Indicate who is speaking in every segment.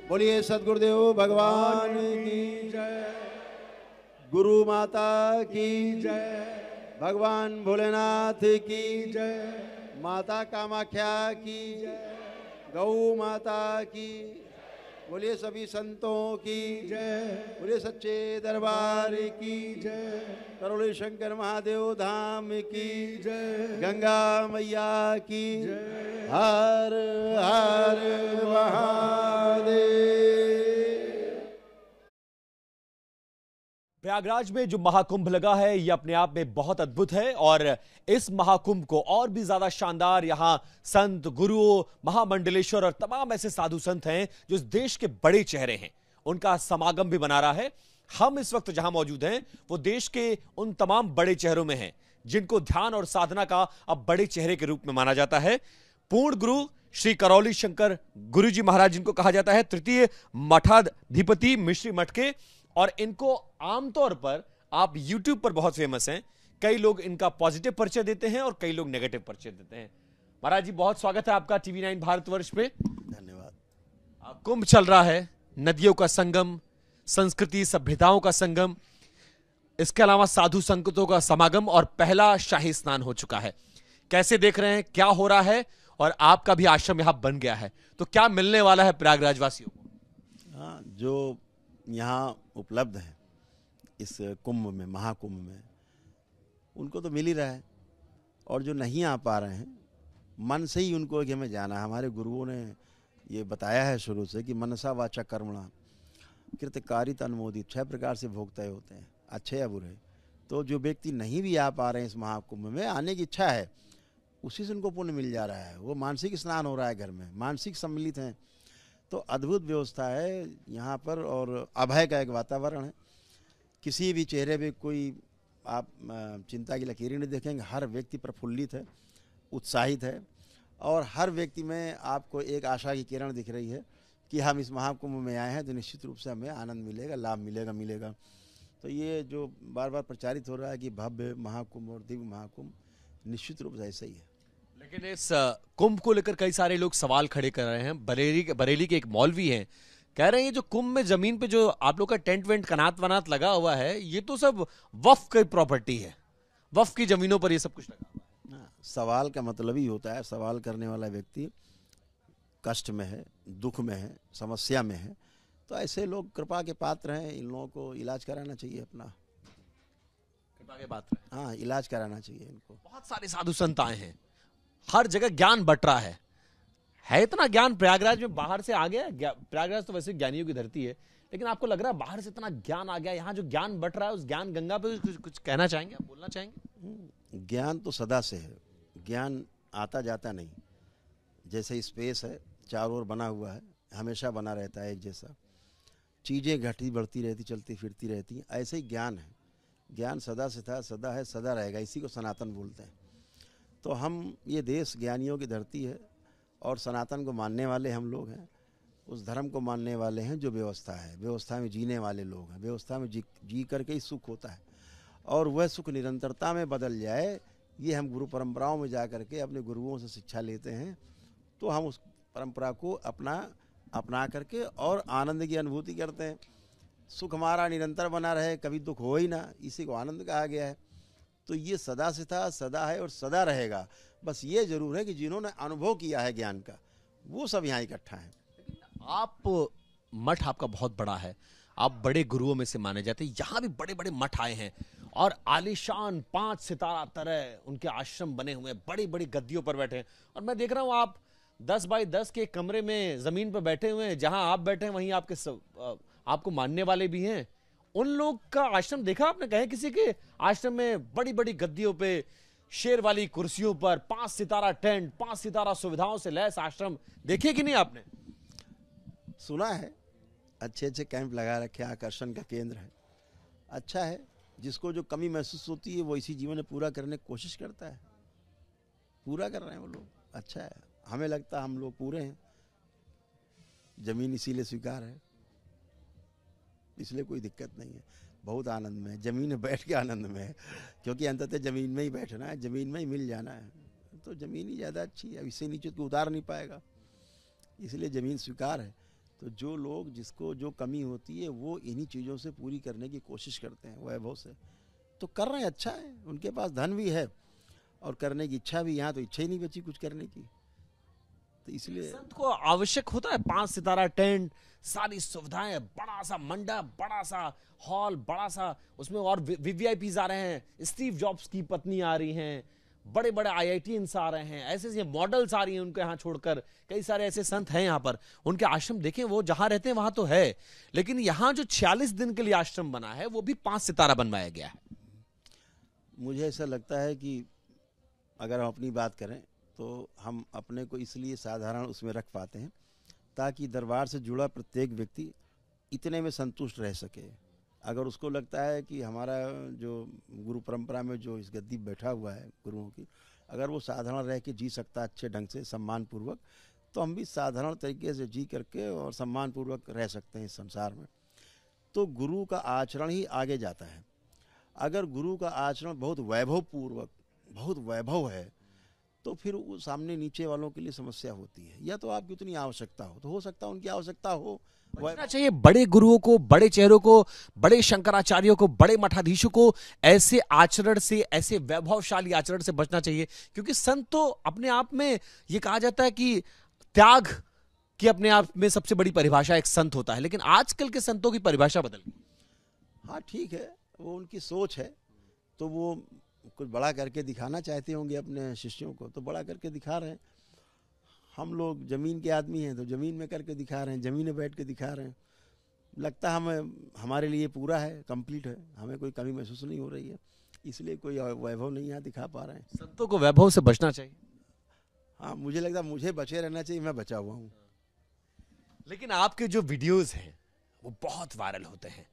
Speaker 1: बोलिए सद्गुरुदेव भगवान की जय, गुरु माता की जय, भगवान भोलेनाथ की जय, माता कामाख्या की जय, गौ माता की, बोलिए सभी संतों की जय, बोलिए सच्चे दरबार की जय, करोली शंकर महादेव धाम की जय, गंगा मैया की जय, हर हर महादेव।
Speaker 2: प्रयागराज में जो महाकुंभ लगा है ये अपने आप में बहुत अद्भुत है और इस महाकुंभ को और भी ज्यादा शानदार यहां संत, गुरुओं, महामंडलेश्वर और तमाम ऐसे साधु संत हैं जो इस देश के बड़े चेहरे हैं, उनका समागम भी बना रहा है। हम इस वक्त जहां मौजूद हैं वो देश के उन तमाम बड़े चेहरों में हैं जिनको ध्यान और साधना का अब बड़े चेहरे के रूप में माना जाता है। पूर्ण गुरु श्री करौली शंकर गुरु जी महाराज, जिनको कहा जाता है तृतीय मठाधिपति मिश्री मठ के, और इनको आमतौर पर आप YouTube पर बहुत फेमस हैं। कई लोग इनका पॉजिटिव परिचय देते हैं और कई लोग नेगेटिव परिचय देते हैं। महाराज जी, बहुत स्वागत है आपका TV9 भारतवर्ष पे।
Speaker 1: धन्यवाद।
Speaker 2: कुंभ चल रहा है, नदियों का संगम, संस्कृति सभ्यताओं का संगम, इसके अलावा साधु संतों का समागम और पहला शाही स्नान हो चुका है। कैसे देख रहे हैं, क्या हो रहा है? और आपका भी आश्रम यहां बन गया है, तो क्या मिलने वाला है प्रयागराज वासियों को?
Speaker 1: हाँ, जो यहाँ उपलब्ध है इस कुंभ में, महाकुंभ में, उनको तो मिल ही रहा है, और जो नहीं आ पा रहे हैं मन से ही उनको कि हमें जाना है। हमारे गुरुओं ने ये बताया है शुरू से कि मनसा वाचा कर्मणा कृतकारित अनुमोदित 6 प्रकार से भोग तय होते हैं, अच्छे या बुरे। तो जो व्यक्ति नहीं भी आ पा रहे हैं इस महाकुंभ में, आने की इच्छा है, उसी से उनको पुण्य मिल जा रहा है। वो मानसिक स्नान हो रहा है घर में, मानसिक सम्मिलित हैं। तो अद्भुत व्यवस्था है यहाँ पर, और अभय का एक वातावरण है। किसी भी चेहरे पे कोई आप चिंता की लकीरें नहीं देखेंगे। हर व्यक्ति प्रफुल्लित है, उत्साहित है, और हर व्यक्ति में आपको एक आशा की किरण दिख रही है कि हम इस महाकुंभ में आए हैं तो निश्चित रूप से हमें आनंद मिलेगा, लाभ मिलेगा। तो ये जो बार बार प्रचारित हो रहा है कि भव्य महाकुंभ और दिव्य महाकुंभ, निश्चित रूप से ऐसा ही है।
Speaker 2: लेकिन इस कुंभ को लेकर कई सारे लोग सवाल खड़े कर रहे हैं। बरेली के एक मौलवी हैं, कह रहे हैं ये जो कुंभ में जमीन पे जो आप लोग का टेंट वेंट कनात वनात लगा हुआ है, ये तो सब वक्फ की प्रॉपर्टी है, वक्फ की जमीनों पर ये सब कुछ लगा हुआ है।
Speaker 1: सवाल का मतलब ही होता है, सवाल करने वाला व्यक्ति कष्ट में है, दुख में है, समस्या में है, तो ऐसे लोग कृपा के पात्र हैं। इन लोगों को इलाज कराना चाहिए अपना,
Speaker 2: कृपा के पात्र हैं।
Speaker 1: हाँ, इलाज कराना चाहिए इनको।
Speaker 2: बहुत सारे साधु संत आए हैं, हर जगह ज्ञान बट रहा है इतना ज्ञान प्रयागराज में बाहर से आ गया। प्रयागराज तो वैसे ज्ञानियों की धरती है, लेकिन आपको लग रहा है बाहर से इतना ज्ञान आ गया, यहाँ जो ज्ञान बट रहा है उस ज्ञान गंगा पे कुछ कहना चाहेंगे, आप बोलना चाहेंगे?
Speaker 1: ज्ञान तो सदा से है, ज्ञान आता जाता नहीं। जैसे स्पेस है, चारों ओर बना हुआ है, हमेशा बना रहता है एक जैसा, चीज़ें घटती बढ़ती रहती, चलती फिरती रहती, ऐसे ही ज्ञान है। ज्ञान सदा से था, सदा है, सदा रहेगा, इसी को सनातन बोलते हैं। तो हम, ये देश ज्ञानियों की धरती है, और सनातन को मानने वाले हम लोग हैं, उस धर्म को मानने वाले हैं जो व्यवस्था है, व्यवस्था में जीने वाले लोग हैं। व्यवस्था में जी करके ही सुख होता है, और वह सुख निरंतरता में बदल जाए, ये हम गुरु परंपराओं में जा करके अपने गुरुओं से शिक्षा लेते हैं। तो हम उस परंपरा को अपना करके और आनंद की अनुभूति करते हैं। सुख हमारा निरंतर बना रहे, कभी दुख हो ही ना, इसी को आनंद कहा गया है। तो ये सदा से था, सदा है और सदा रहेगा। बस ये जरूर है कि जिन्होंने अनुभव किया है ज्ञान का, वो सब यहाँ इकट्ठा हैं।
Speaker 2: आप, मठ आपका बहुत बड़ा है, आप बड़े गुरुओं में से माने जाते हैं, यहाँ भी बड़े बड़े मठ आए हैं और आलीशान 5 सितारा तरह उनके आश्रम बने हुए हैं, बड़ी बड़ी गद्दियों पर बैठे हैं। और मैं देख रहा हूँ आप 10 बाई 10 के कमरे में जमीन पर बैठे हुए हैं, जहां आप बैठे हैं वहीं आपको मानने वाले भी हैं। उन लोग का आश्रम देखा आपने? कहे किसी के आश्रम में बड़ी बड़ी गद्दियों पे, शेर वाली कुर्सियों पर, 5 सितारा टेंट, 5 सितारा सुविधाओं से लैस आश्रम देखे कि नहीं आपने?
Speaker 1: सुना है, अच्छे अच्छे कैंप लगा रखे, आकर्षण का केंद्र है, अच्छा है। जिसको जो कमी महसूस होती है वो इसी जीवन में पूरा करने की कोशिश करता है, पूरा कर रहे हैं वो लोग, अच्छा है। हमें लगता है हम लोग पूरे हैं, जमीन इसीलिए स्वीकार है, इसलिए कोई दिक्कत नहीं है। बहुत आनंद में है, जमीन में बैठ के आनंद में है, क्योंकि अंततः जमीन में ही बैठना है, जमीन में ही मिल जाना है। तो जमीन ही ज़्यादा अच्छी है, इससे नीचे तो उतार नहीं पाएगा, इसलिए ज़मीन स्वीकार है। तो जो लोग जिसको जो कमी होती है वो इन्हीं चीज़ों से पूरी करने की कोशिश करते हैं, वैभव से, तो कर रहे हैं, अच्छा है, उनके पास धन भी है और करने की इच्छा भी। यहाँ तो इच्छा ही नहीं बची कुछ करने की, तो इसलिए
Speaker 2: संत को आवश्यक होता है 5 सितारा टेंट, सारी सुविधाएं, बड़ा सा मंडप, बड़ा सा हॉल, बड़ा सा, उसमें और वीवीआईपीज आ रहे हैं, स्टीव जॉब्स की पत्नी आ रही हैं, बड़े बड़े आईआईटीएंस आ रहे हैं, ऐसे ऐसे मॉडल्स आ रही हैं उनके यहाँ छोड़कर। कई सारे ऐसे संत हैं यहाँ पर, उनके आश्रम देखें, वो जहां रहते हैं वहां तो है, लेकिन यहाँ जो 46 दिन के लिए आश्रम बना है वो भी 5 सितारा बनवाया गया है।
Speaker 1: मुझे ऐसा लगता है कि अगर हम अपनी बात करें तो हम अपने को इसलिए साधारण उसमें रख पाते हैं ताकि दरबार से जुड़ा प्रत्येक व्यक्ति इतने में संतुष्ट रह सके। अगर उसको लगता है कि हमारा जो गुरु परंपरा में जो इस गद्दी बैठा हुआ है गुरुओं की, अगर वो साधारण रह के जी सकता है अच्छे ढंग से सम्मानपूर्वक, तो हम भी साधारण तरीके से जी करके और सम्मानपूर्वक रह सकते हैं इस संसार में। तो गुरु का आचरण ही आगे जाता है। अगर गुरु का आचरण बहुत वैभवपूर्वक, बहुत वैभव है, तो फिर वो सामने नीचे वालों के लिए समस्या होती है। या तो आपकी उतनी आवश्यकता हो, तो हो सकता है उनकी आवश्यकता हो,
Speaker 2: बचना चाहिए बड़े गुरुओं को, बड़े चेहरों को, बड़े शंकराचार्यों को, बड़े मठाधीशों को ऐसे आचरण से, ऐसे वैभवशाली आचरण से बचना चाहिए। क्योंकि संत तो अपने आप में, ये कहा जाता है कि त्याग की अपने आप में सबसे बड़ी परिभाषा एक संत होता है, लेकिन आजकल के संतों की परिभाषा बदल गई।
Speaker 1: हाँ ठीक है, वो उनकी सोच है, तो वो कुछ बड़ा करके दिखाना चाहते होंगे अपने शिष्यों को, तो बड़ा करके दिखा रहे हैं। हम लोग जमीन के आदमी हैं तो जमीन में करके दिखा रहे हैं, जमीन में बैठ के दिखा रहे हैं। लगता है हमें, हमारे लिए पूरा है, कंप्लीट है, हमें कोई कमी महसूस नहीं हो रही है, इसलिए कोई वैभव नहीं यहाँ दिखा पा रहे हैं।
Speaker 2: संतों को वैभव से बचना चाहिए।
Speaker 1: हाँ, मुझे लगता है मुझे बचे रहना चाहिए, मैं बचा हुआ हूँ।
Speaker 2: लेकिन आपके जो वीडियोस हैं वो बहुत वायरल होते हैं।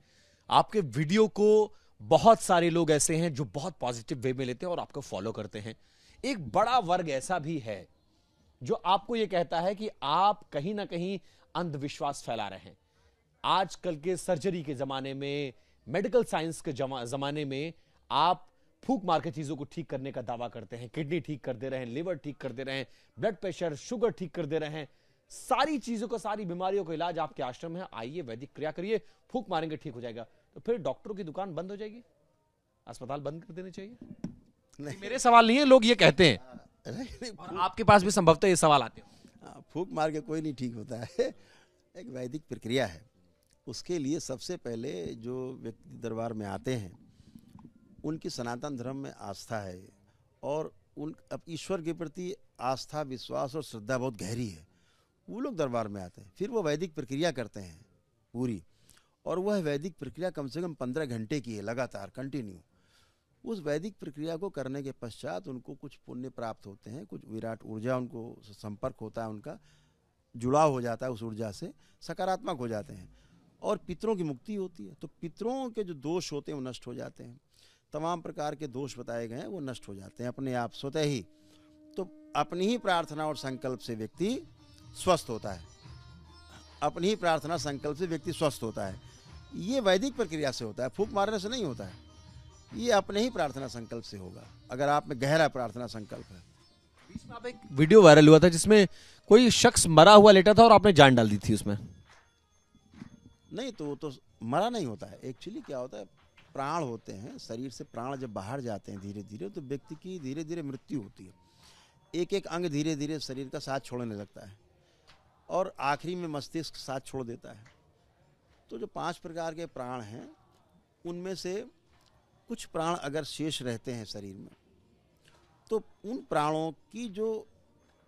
Speaker 2: आपके वीडियो को बहुत सारे लोग ऐसे हैं जो बहुत पॉजिटिव वे में लेते हैं और आपको फॉलो करते हैं। एक बड़ा वर्ग ऐसा भी है जो आपको यह कहता है कि आप कहीं ना कहीं अंधविश्वास फैला रहे हैं। आजकल के सर्जरी के जमाने में, मेडिकल साइंस के जमाने में आप फूंक मार के चीजों को ठीक करने का दावा करते हैं। किडनी ठीक कर दे रहे हैं, लिवर ठीक कर दे रहे हैं, ब्लड प्रेशर, शुगर ठीक कर दे रहे हैं। सारी चीजों का, सारी बीमारियों का इलाज आपके आश्रम में है। आइए, वैदिक क्रिया करिए, फूंक मारेंगे ठीक हो जाएगा। तो फिर डॉक्टरों की दुकान बंद हो जाएगी, अस्पताल बंद कर देने चाहिए? नहीं, मेरे सवाल नहीं है, लोग ये कहते हैं और आपके पास भी संभवतः ये सवाल आते हैं।
Speaker 1: फूंक मार के कोई नहीं ठीक होता है। एक वैदिक प्रक्रिया है, उसके लिए सबसे पहले जो व्यक्ति दरबार में आते हैं उनकी सनातन धर्म में आस्था है और उन अब ईश्वर के प्रति आस्था, विश्वास और श्रद्धा बहुत गहरी है। वो लोग दरबार में आते हैं, फिर वो वैदिक प्रक्रिया करते हैं पूरी, और वह वैदिक प्रक्रिया कम से कम 15 घंटे की है, लगातार कंटिन्यू। उस वैदिक प्रक्रिया को करने के पश्चात उनको कुछ पुण्य प्राप्त होते हैं, कुछ विराट ऊर्जा उनको संपर्क होता है, उनका जुड़ाव हो जाता है, उस ऊर्जा से सकारात्मक हो जाते हैं और पितरों की मुक्ति होती है। तो पितरों के जो दोष होते हैं वो नष्ट हो जाते हैं, तमाम प्रकार के दोष बताए गए हैं वो नष्ट हो जाते हैं अपने आप स्वतः ही। तो अपनी ही प्रार्थना और संकल्प से व्यक्ति स्वस्थ होता है, अपनी ही प्रार्थना संकल्प से व्यक्ति स्वस्थ होता है। ये वैदिक प्रक्रिया से होता है, फूंक मारने से नहीं होता है। ये अपने ही प्रार्थना संकल्प से होगा, अगर आप में गहरा प्रार्थना संकल्प है।
Speaker 2: बीच में आप एक वीडियो वायरल हुआ था जिसमें कोई शख्स मरा हुआ लेटा था और आपने जान डाल दी थी उसमें।
Speaker 1: नहीं, तो वो तो मरा नहीं होता है। एक्चुअली क्या होता है, प्राण होते हैं, शरीर से प्राण जब बाहर जाते हैं धीरे धीरे, तो व्यक्ति की धीरे धीरे मृत्यु होती है। एक एक अंग धीरे धीरे शरीर का साथ छोड़ने लगता है और आखिरी में मस्तिष्क साथ छोड़ देता है। तो जो 5 प्रकार के प्राण हैं उनमें से कुछ प्राण अगर शेष रहते हैं शरीर में, तो उन प्राणों की जो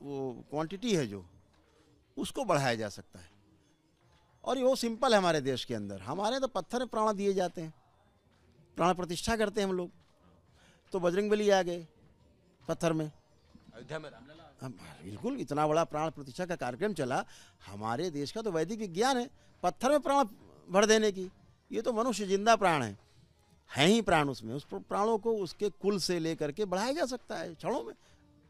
Speaker 1: वो क्वांटिटी है जो, उसको बढ़ाया जा सकता है। और ये वो सिंपल है हमारे देश के अंदर। हमारे तो पत्थर में प्राण दिए जाते हैं, प्राण प्रतिष्ठा करते हैं हम लोग। तो बजरंगबली आ गए पत्थर में,
Speaker 2: अयोध्या में रामलला,
Speaker 1: बिल्कुल इतना बड़ा प्राण प्रतिष्ठा का कार्यक्रम चला। हमारे देश का तो वैदिक विज्ञान है पत्थर में प्राण भर देने की। ये तो मनुष्य जिंदा प्राण है ही प्राण उसमें। उस प्राणों को उसके कुल से लेकर के बढ़ाया जा सकता है क्षणों में।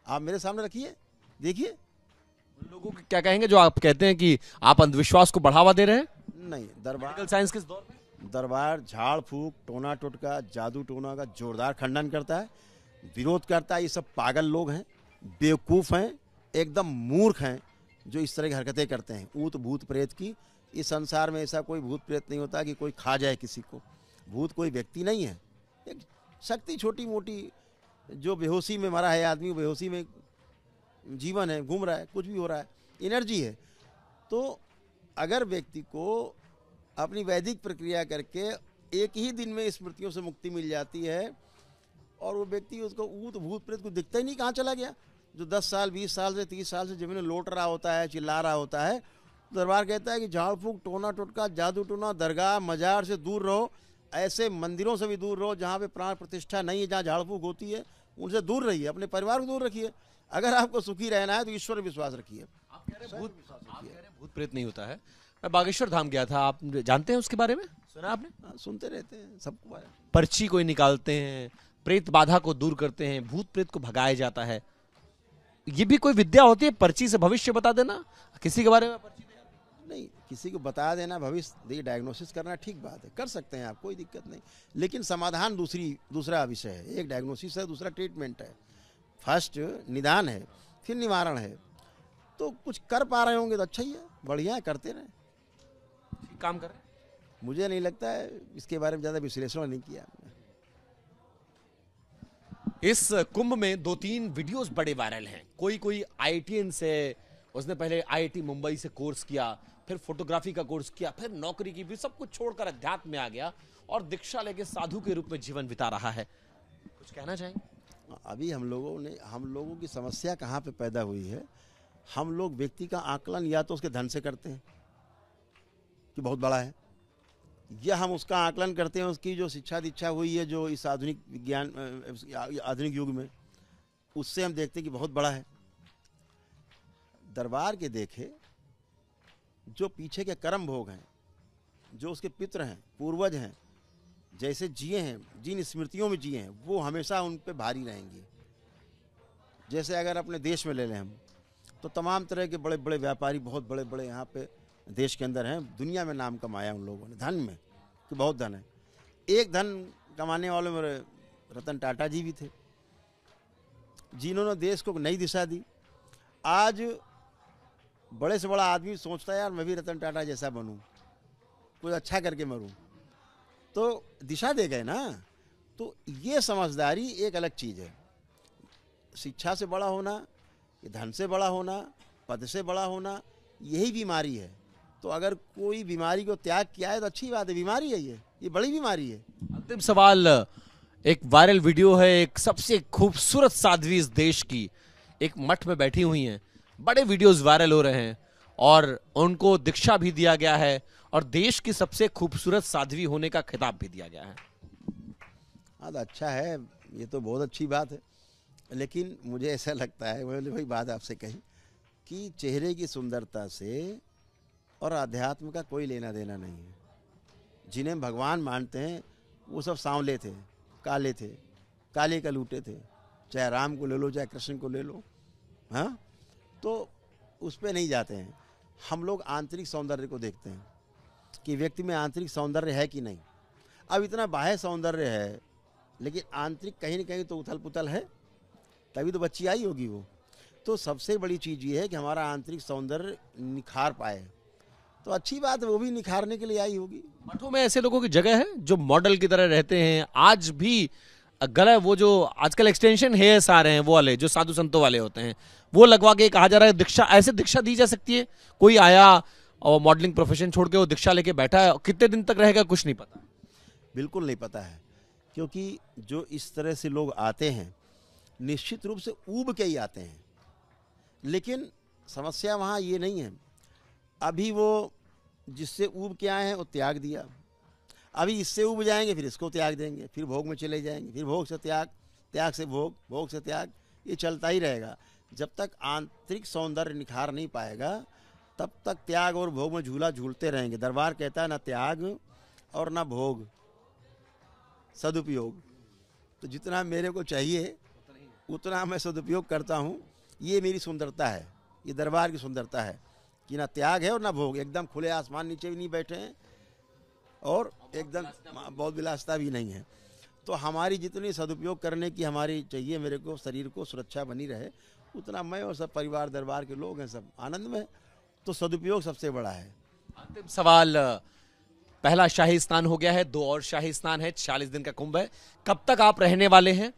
Speaker 1: आप मेरे सामने रखिए, देखिए।
Speaker 2: उन लोगों को क्या कहेंगे जो आप कहते हैं कि आप अंधविश्वास को बढ़ावा दे रहे हैं?
Speaker 1: नहीं, दरबार
Speaker 2: मेडिकल साइंस किस दौर में?
Speaker 1: दरबार झाड़ फूक, टोना टोटका, जादू टोना का जोरदार खंडन करता है, विरोध करता है। ये सब पागल लोग हैं, बेवकूफ़ हैं, एकदम मूर्ख हैं जो इस तरह की हरकतें करते हैं। ऊत भूत प्रेत की इस संसार में ऐसा कोई भूत प्रेत नहीं होता कि कोई खा जाए किसी को। भूत कोई व्यक्ति नहीं है, एक शक्ति छोटी मोटी, जो बेहोशी में मरा है आदमी, बेहोशी में जीवन है, घूम रहा है, कुछ भी हो रहा है, एनर्जी है। तो अगर व्यक्ति को अपनी वैदिक प्रक्रिया करके एक ही दिन में स्मृतियों से मुक्ति मिल जाती है और वो व्यक्ति, उसको भूत प्रेत को दिखता ही नहीं कहाँ चला गया। जो 10 साल 20 साल से 30 साल से जमीन में लौट रहा होता है, चिल्ला रहा होता है, दरबार कहता है कि झाड़ फूक, टोना टोटका, जादू टोना, दरगाह मजार से दूर रहो, ऐसे मंदिरों से भी दूर रहो जहाँ पे प्राण प्रतिष्ठा नहीं है, जहाँ झाड़ फूक होती है, उनसे दूर रहिए, अपने परिवार को दूर रखिए। अगर आपको सुखी रहना है तो ईश्वर विश्वास रखिए।
Speaker 2: आप कह रहे भूत प्रेत नहीं होता है। मैं बागेश्वर धाम गया था, आप जानते हैं उसके बारे में? सुना आपने?
Speaker 1: हाँ, सुनते रहते हैं, सबको।
Speaker 2: पर्ची कोई निकालते हैं, प्रेत बाधा को दूर करते हैं, भूत प्रेत को भगाया जाता है। ये भी कोई विद्या होती है, पर्ची से भविष्य बता देना किसी के बारे में? पर्ची
Speaker 1: नहीं, किसी को बता देना, भविष्य डायग्नोसिस करना ठीक बात है, कर सकते हैं आप, कोई दिक्कत नहीं। लेकिन समाधान दूसरा विषय है। एक डायग्नोसिस है, दूसरा ट्रीटमेंट है। फर्स्ट निदान है, फिर निवारण है। तो कुछ कर पा रहे होंगे तो अच्छा ही है, बढ़िया है, करते रहें,
Speaker 2: काम कर रहे हैं।
Speaker 1: मुझे नहीं लगता है, इसके बारे में ज़्यादा विश्लेषण नहीं किया हमने।
Speaker 2: इस कुंभ में 2-3 वीडियोस बड़े वायरल हैं। कोई IITian से, उसने पहले IIT मुंबई से कोर्स किया, फिर फोटोग्राफी का कोर्स किया, फिर नौकरी की, भी सब कुछ छोड़कर अध्यात्म में आ गया और दीक्षा लेके साधु के रूप में जीवन बिता रहा है। कुछ कहना चाहेंगे?
Speaker 1: अभी हम लोगों की समस्या कहाँ पे पैदा हुई है, हम लोग व्यक्ति का आकलन या तो उसके धन से करते हैं कि बहुत बड़ा है, या हम उसका आकलन करते हैं उसकी जो शिक्षा दीक्षा हुई है, जो इस आधुनिक विज्ञान आधुनिक युग में, उससे हम देखते हैं कि बहुत बड़ा है। दरबार के देखे जो पीछे के कर्म भोग हैं, जो उसके पितृ हैं, पूर्वज हैं, जैसे जिए हैं, जिन स्मृतियों में जिए हैं, वो हमेशा उन पे भारी रहेंगी। जैसे अगर अपने देश में ले लें हम, तो तमाम तरह के बड़े बड़े व्यापारी, बहुत बड़े बड़े यहाँ पे देश के अंदर हैं, दुनिया में नाम कमाया उन लोगों ने, धन में कि बहुत धन है। एक धन कमाने वाले मेरे रतन टाटा जी भी थे, जिन्होंने देश को नई दिशा दी। आज बड़े से बड़ा आदमी सोचता है यार मैं भी रतन टाटा जैसा बनूं, कुछ अच्छा करके मरूं, तो दिशा दे गए ना। तो ये समझदारी एक अलग चीज़ है। शिक्षा से बड़ा होना, धन से बड़ा होना, पद से बड़ा होना, यही बीमारी है। तो अगर कोई बीमारी को त्याग किया है तो अच्छी बात है, बीमारी है ये बड़ी बीमारी है।
Speaker 2: अंतिम सवाल, एक वायरल वीडियो है, एक सबसे खूबसूरत साध्वी इस देश की एक मठ में बैठी हुई हैं, बड़े वीडियोस वायरल हो रहे हैं और उनको दीक्षा भी दिया गया है और देश की सबसे खूबसूरत साध्वी होने का खिताब भी दिया गया है।
Speaker 1: हाँ, तो अच्छा है, ये तो बहुत अच्छी बात है। लेकिन मुझे ऐसा लगता है, मैंने वही बात आपसे कही कि चेहरे की सुंदरता से और अध्यात्म का कोई लेना देना नहीं है। जिन्हें भगवान मानते हैं वो सब सांवले थे, काले थे, काले कलूटे थे, चाहे राम को ले लो, चाहे कृष्ण को ले लो। हाँ, तो उस पर नहीं जाते हैं। हम लोग आंतरिक सौंदर्य को देखते हैं कि व्यक्ति में आंतरिक सौंदर्य है कि नहीं। अब इतना बाह्य सौंदर्य है, लेकिन आंतरिक कहीं न कहीं तो उथल पुथल है, तभी तो बच्ची आई होगी वो। तो सबसे बड़ी चीज़ ये है कि हमारा आंतरिक सौंदर्य निखार पाए, तो अच्छी बात है, वो भी निखारने के लिए आई होगी।
Speaker 2: मठों में ऐसे लोगों की जगह है जो मॉडल की तरह रहते हैं आज भी। गला, वो जो आजकल एक्सटेंशन हेयर्स आ रहे हैं, वो वाले जो साधु संतों वाले होते हैं, वो लगवा के कहा जा रहा है दीक्षा, ऐसे दीक्षा दी जा सकती है। कोई आया और मॉडलिंग प्रोफेशन छोड़ के वो दीक्षा लेके बैठा है, कितने दिन तक रहेगा कुछ नहीं पता।
Speaker 1: बिल्कुल नहीं पता है, क्योंकि जो इस तरह से लोग आते हैं निश्चित रूप से ऊब के ही आते हैं। लेकिन समस्या वहाँ ये नहीं है, अभी वो जिससे ऊब के आए हैं वो त्याग दिया, अभी इससे ऊब जाएंगे, फिर इसको त्याग देंगे, फिर भोग में चले जाएंगे, फिर भोग से त्याग, त्याग से भोग, भोग से त्याग, ये चलता ही रहेगा। जब तक आंतरिक सौंदर्य निखार नहीं पाएगा तब तक त्याग और भोग में झूला झूलते रहेंगे। दरबार कहता है ना त्याग और ना भोग, सदुपयोग। तो जितना मेरे को चाहिए उतना मैं सदुपयोग करता हूँ। ये मेरी सुंदरता है, ये दरबार की सुंदरता है कि ना त्याग है और ना भोग, एकदम खुले आसमान नीचे भी नहीं बैठे हैं और एकदम बहुत विलासता भी नहीं है। तो हमारी जितनी सदुपयोग करने की हमारी चाहिए, मेरे को शरीर को सुरक्षा बनी रहे, उतना मैं और सब परिवार दरबार के लोग हैं सब आनंद में। तो सदुपयोग सबसे बड़ा है।
Speaker 2: अंतिम सवाल, पहला शाही स्नान हो गया है, 2 और शाही स्नान है, 46 दिन का कुंभ है, कब तक आप रहने वाले हैं?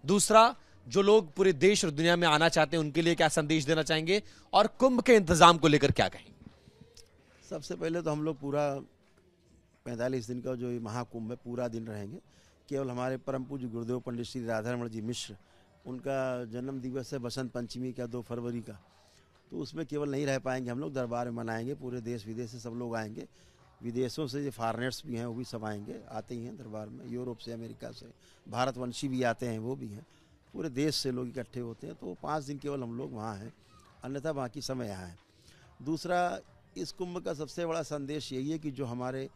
Speaker 2: दूसरा, जो लोग पूरे देश और दुनिया में आना चाहते हैं उनके लिए क्या संदेश देना चाहेंगे और कुंभ के इंतजाम को लेकर क्या कहेंगे?
Speaker 1: सबसे पहले तो हम लोग पूरा 45 दिन का जो ये महाकुंभ है पूरा दिन रहेंगे। केवल हमारे परम पूज्य गुरुदेव पंडित श्री राधारमण जी मिश्र, उनका जन्म दिवस है बसंत पंचमी का 2 फरवरी का, तो उसमें केवल नहीं रह पाएंगे हम लोग, दरबार में मनाएंगे, पूरे देश विदेश से सब लोग आएंगे, विदेशों से जो फॉरेनर्स भी हैं वो भी सब आएंगे, आते ही हैं दरबार में, यूरोप से, अमेरिका से, भारतवंशी भी आते हैं, वो भी हैं, पूरे देश से लोग इकट्ठे होते हैं। तो 5 दिन केवल हम लोग वहाँ हैं, अन्यथा बाकी समय यहाँ है। दूसरा, इस कुंभ का सबसे बड़ा संदेश यही है कि जो हमारे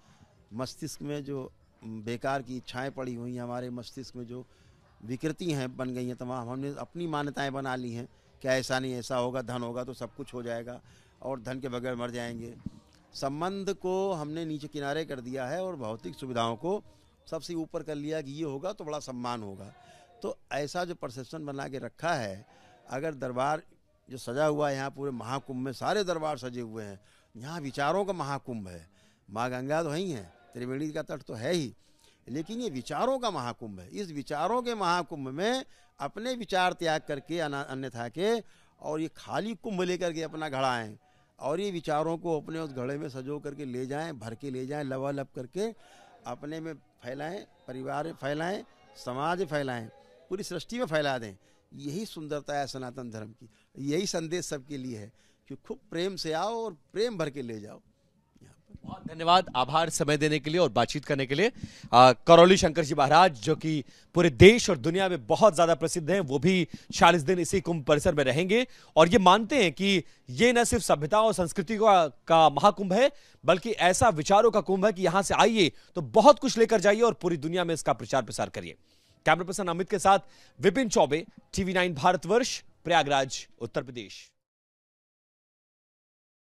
Speaker 1: मस्तिष्क में जो बेकार की इच्छाएं पड़ी हुई हैं, हमारे मस्तिष्क में जो विकृति हैं बन गई हैं तमाम, हमने अपनी मान्यताएं बना ली हैं कि ऐसा नहीं, ऐसा होगा, धन होगा तो सब कुछ हो जाएगा और धन के बगैर मर जाएंगे। संबंध को हमने नीचे किनारे कर दिया है और भौतिक सुविधाओं को सबसे ऊपर कर लिया कि ये होगा तो बड़ा सम्मान होगा। तो ऐसा जो परसेप्शन बना के रखा है, अगर दरबार जो सजा हुआ है यहाँ पूरे महाकुंभ में, सारे दरबार सजे हुए हैं, यहाँ विचारों का महाकुंभ है। माँ गंगा तो है ही है, त्रिवेणी का तट तो है ही, लेकिन ये विचारों का महाकुंभ है। इस विचारों के महाकुंभ में अपने विचार त्याग करके अन्यथा के और ये खाली कुंभ लेकर के अपना घड़ा आएँ और ये विचारों को अपने उस घड़े में सजो करके ले जाएं, भर के ले जाएं, लबालब करके अपने में फैलाएं, परिवार में फैलाएं, समाज में फैलाएं, पूरी सृष्टि में फैला दें। यही सुंदरता है सनातन धर्म की, यही संदेश सबके लिए है कि खूब प्रेम से आओ और प्रेम भर के ले जाओ।
Speaker 2: बहुत धन्यवाद, आभार समय देने के लिए और बातचीत करने के लिए। करौली शंकर जी महाराज जो कि पूरे देश और दुनिया में बहुत ज्यादा प्रसिद्ध हैं, वो भी 40 दिन इसी कुंभ परिसर में रहेंगे और ये मानते हैं कि ये न सिर्फ सभ्यता और संस्कृति का महाकुंभ है, बल्कि ऐसा विचारों का कुंभ है कि यहां से आइए तो बहुत कुछ लेकर जाइए और पूरी दुनिया में इसका प्रचार प्रसार करिए। कैमरा पर्सन अमित के साथ विपिन चौबे, TV9 भारतवर्ष, प्रयागराज, उत्तर प्रदेश।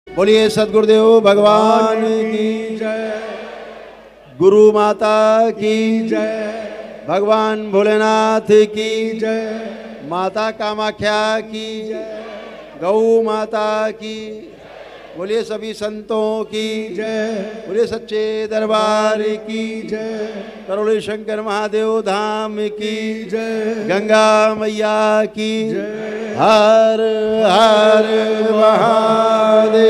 Speaker 1: बोलिए सदगुरुदेव भगवान की जय, गुरु माता की जय, भगवान भोलेनाथ की जय, माता कामाख्या की जय, गौ माता की, बोलिए सभी संतों की जय, बोलिए सच्चे दरबार की जय, करौली शंकर महादेव धाम की जय, गंगा मैया की जय, हर हर महादेव।